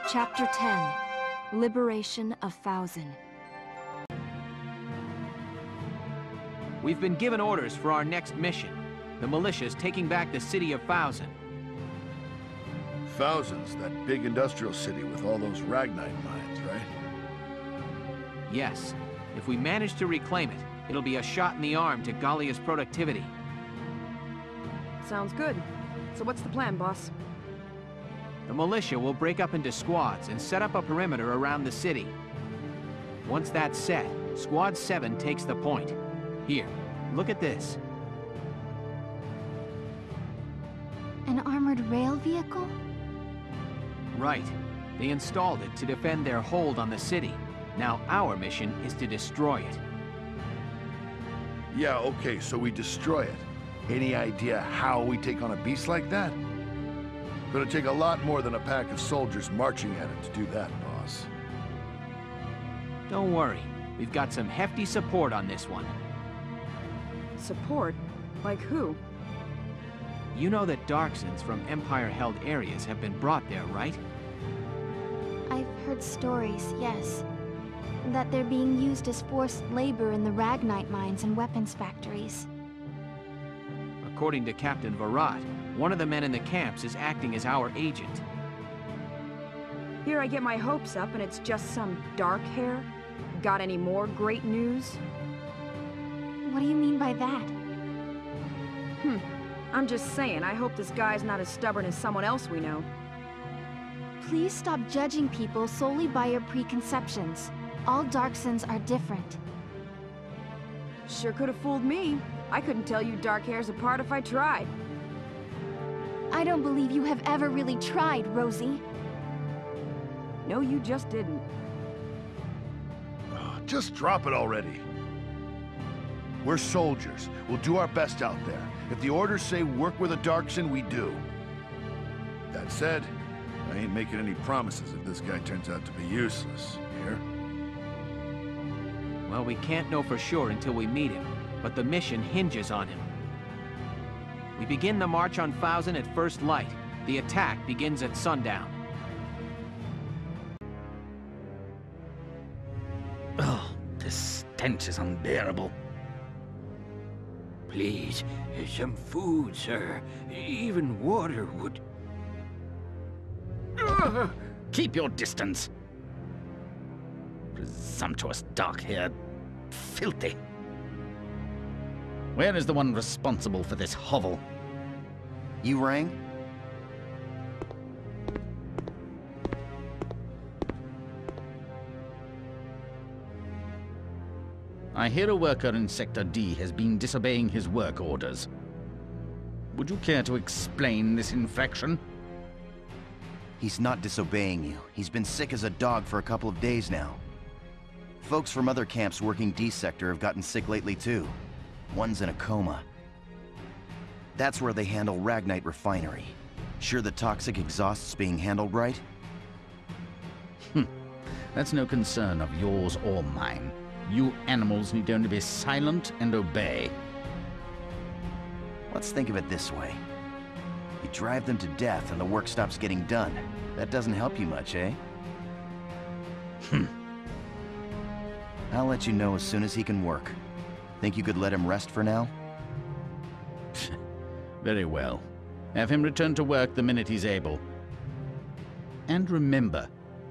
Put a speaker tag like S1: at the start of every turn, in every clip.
S1: Chapter 10. Liberation of Fouzen.
S2: We've been given orders for our next mission. The militia's taking back the city of Fouzen.
S3: Fouzen's that big industrial city with all those Ragnite mines, right?
S2: Yes. If we manage to reclaim it, it'll be a shot in the arm to Gallia's productivity.
S4: Sounds good. So what's the plan, boss?
S2: The militia will break up into squads and set up a perimeter around the city. Once that's set, Squad 7 takes the point. Here, look at this.
S1: An armored rail vehicle?
S2: Right. They installed it to defend their hold on the city. Now our mission is to destroy it.
S3: Yeah, okay, so we destroy it. Any idea how we take on a beast like that? Gonna take a lot more than a pack of soldiers marching at it to do that, boss.
S2: Don't worry. We've got some hefty support on this one.
S4: Support? Like who?
S2: You know that Darksons from Empire-held areas have been brought there, right?
S1: I've heard stories, yes. That they're being used as forced labor in the Ragnite mines and weapons factories.
S2: According to Captain Virat, one of the men in the camps is acting as our agent.
S4: Here I get my hopes up and it's just some dark hair? Got any more great news?
S1: What do you mean by that?
S4: I'm just saying, I hope this guy's not as stubborn as someone else we know.
S1: Please stop judging people solely by your preconceptions. All Darksons are different.
S4: Sure could have fooled me. I couldn't tell you dark hairs apart if I tried.
S1: I don't believe you have ever really tried, Rosie.
S4: No, you just didn't.
S3: Just drop it already. We're soldiers. We'll do our best out there. If the orders say work with a Darkson, we do. That said, I ain't making any promises if this guy turns out to be useless. Here?
S2: Well, we can't know for sure until we meet him, but the mission hinges on him. We begin the march on Fouzen at first light. The attack begins at sundown.
S5: Oh, this stench is unbearable.
S6: Please, some food, sir. Even water would...
S5: Ugh! Keep your distance. Presumptuous dark-haired filthy. Where is the one responsible for this hovel?
S7: You rang?
S5: I hear a worker in Sector D has been disobeying his work orders. Would you care to explain this infraction?
S7: He's not disobeying you. He's been sick as a dog for a couple of days now. Folks from other camps working D Sector have gotten sick lately too. One's in a coma. That's where they handle Ragnite Refinery. Sure the toxic exhaust's being handled right?
S5: That's no concern of yours or mine. You animals need only be silent and obey.
S7: Let's think of it this way. You drive them to death and the work stops getting done. That doesn't help you much, eh? I'll let you know as soon as he can work. Think you could let him rest for now?
S5: Very well. Have him return to work the minute he's able. And remember,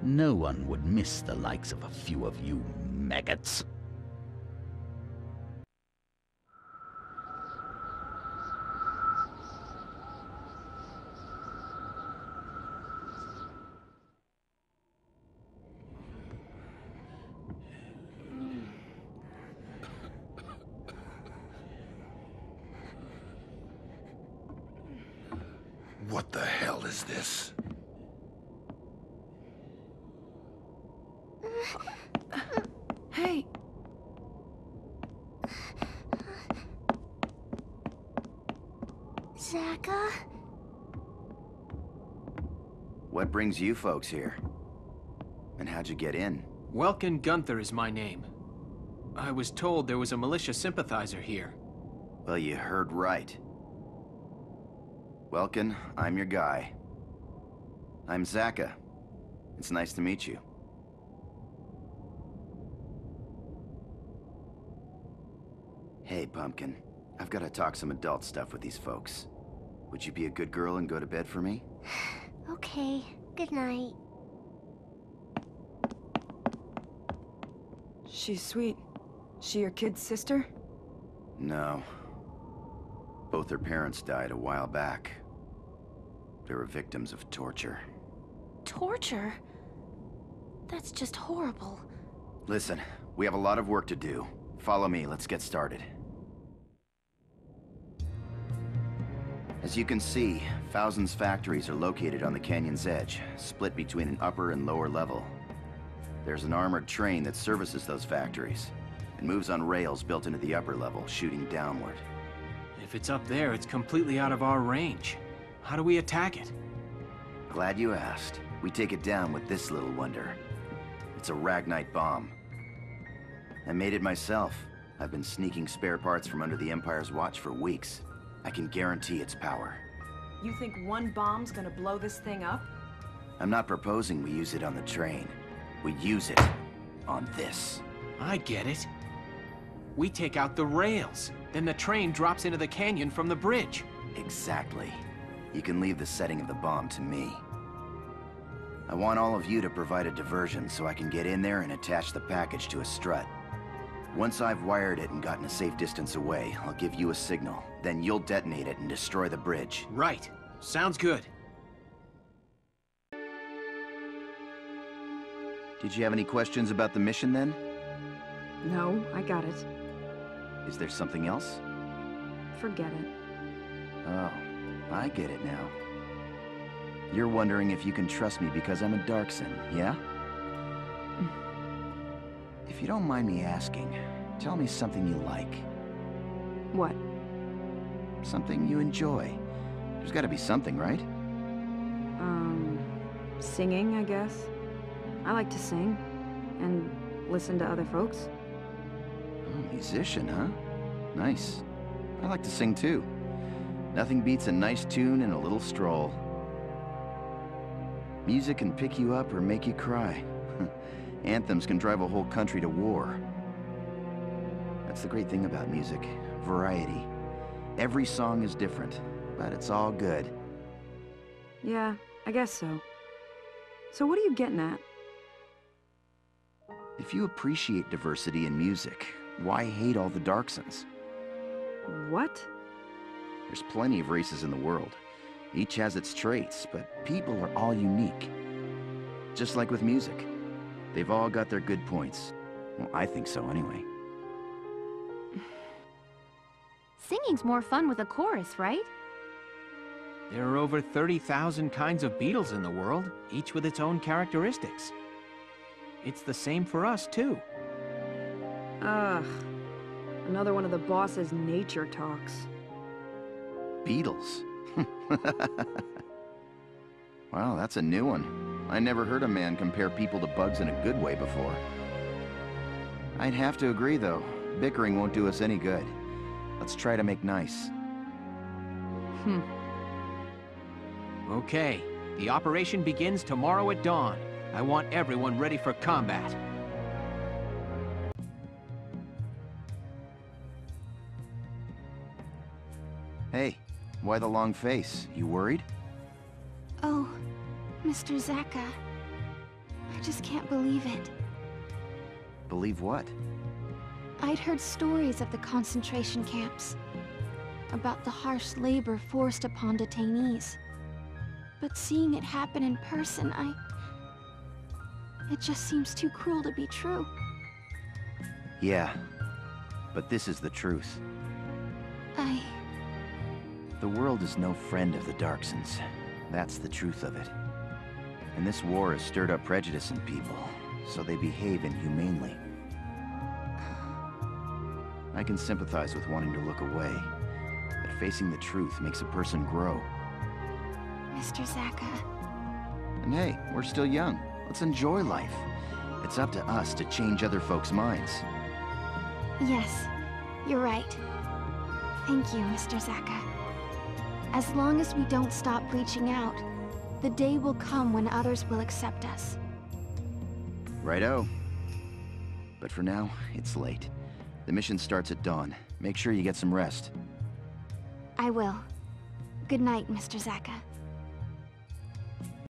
S5: no one would miss the likes of a few of you maggots.
S3: What the hell is this?
S4: Hey!
S1: Zaka?
S7: What brings you folks here? And how'd you get in?
S2: Welkin Gunther is my name. I was told there was a militia sympathizer here.
S7: Well, you heard right. Welkin, I'm your guy. I'm Zaka. It's nice to meet you. Hey, Pumpkin. I've got to talk some adult stuff with these folks. Would you be a good girl and go to bed for me?
S8: Okay, good night.
S4: She's sweet. She your kid's sister?
S7: No. Both her parents died a while back. They were victims of torture.
S1: Torture? That's just horrible.
S7: Listen, we have a lot of work to do. Follow me, let's get started. As you can see, Fouzen's factories are located on the canyon's edge, split between an upper and lower level. There's an armored train that services those factories. It moves on rails built into the upper level, shooting downward.
S2: If it's up there, it's completely out of our range. How do we attack it?
S7: Glad you asked. We take it down with this little wonder. It's a Ragnite bomb. I made it myself. I've been sneaking spare parts from under the Empire's watch for weeks. I can guarantee its power.
S4: You think one bomb's gonna blow this thing up?
S7: I'm not proposing we use it on the train. We use it on this.
S2: I get it. We take out the rails. Then the train drops into the canyon from the bridge.
S7: Exactly. You can leave the setting of the bomb to me. I want all of you to provide a diversion so I can get in there and attach the package to a strut. Once I've wired it and gotten a safe distance away, I'll give you a signal. Then you'll detonate it and destroy the bridge.
S2: Right. Sounds good.
S7: Did you have any questions about the mission then?
S4: No, I got it.
S7: Is there something else?
S4: Forget it.
S7: Oh, I get it now. You're wondering if you can trust me because I'm a Darkson, yeah? If you don't mind me asking, tell me something you like.
S4: What?
S7: Something you enjoy. There's gotta be something, right?
S4: Singing, I guess. I like to sing. And listen to other folks.
S7: Oh, musician, huh? Nice. I like to sing too. Nothing beats a nice tune and a little stroll. Music can pick you up or make you cry. Anthems can drive a whole country to war. That's the great thing about music. Variety. Every song is different, but it's all good.
S4: Yeah, I guess so. So what are you getting at?
S7: If you appreciate diversity in music, why hate all the Darksons?
S4: What?
S7: There's plenty of races in the world. Each has its traits, but people are all unique. Just like with music. They've all got their good points. Well, I think so anyway.
S1: Singing's more fun with a chorus, right?
S2: There are over 30,000 kinds of beetles in the world, each with its own characteristics. It's the same for us, too.
S4: Ugh. Another one of the boss's nature talks.
S7: Beetles? Wow, that's a new one. I never heard a man compare people to bugs in a good way before. I'd have to agree, though. Bickering won't do us any good. Let's try to make nice.
S2: Okay, the operation begins tomorrow at dawn. I want everyone ready for combat.
S7: Hey, why the long face? You worried?
S1: Oh, Mr. Zaka. I just can't believe it.
S7: Believe what?
S1: I'd heard stories of the concentration camps, about the harsh labor forced upon detainees. But seeing it happen in person, it just seems too cruel to be true.
S7: Yeah, but this is the truth. The world is no friend of the Darksons. That's the truth of it. And this war has stirred up prejudice in people, so they behave inhumanely. I can sympathize with wanting to look away, but facing the truth makes a person grow.
S1: Mr. Zaka.
S7: And hey, we're still young. Let's enjoy life. It's up to us to change other folks' minds.
S1: Yes, you're right. Thank you, Mr. Zaka. As long as we don't stop reaching out, the day will come when others will accept us.
S7: Righto. But for now, it's late. The mission starts at dawn. Make sure you get some rest.
S1: I will. Good night, Mr. Zaka.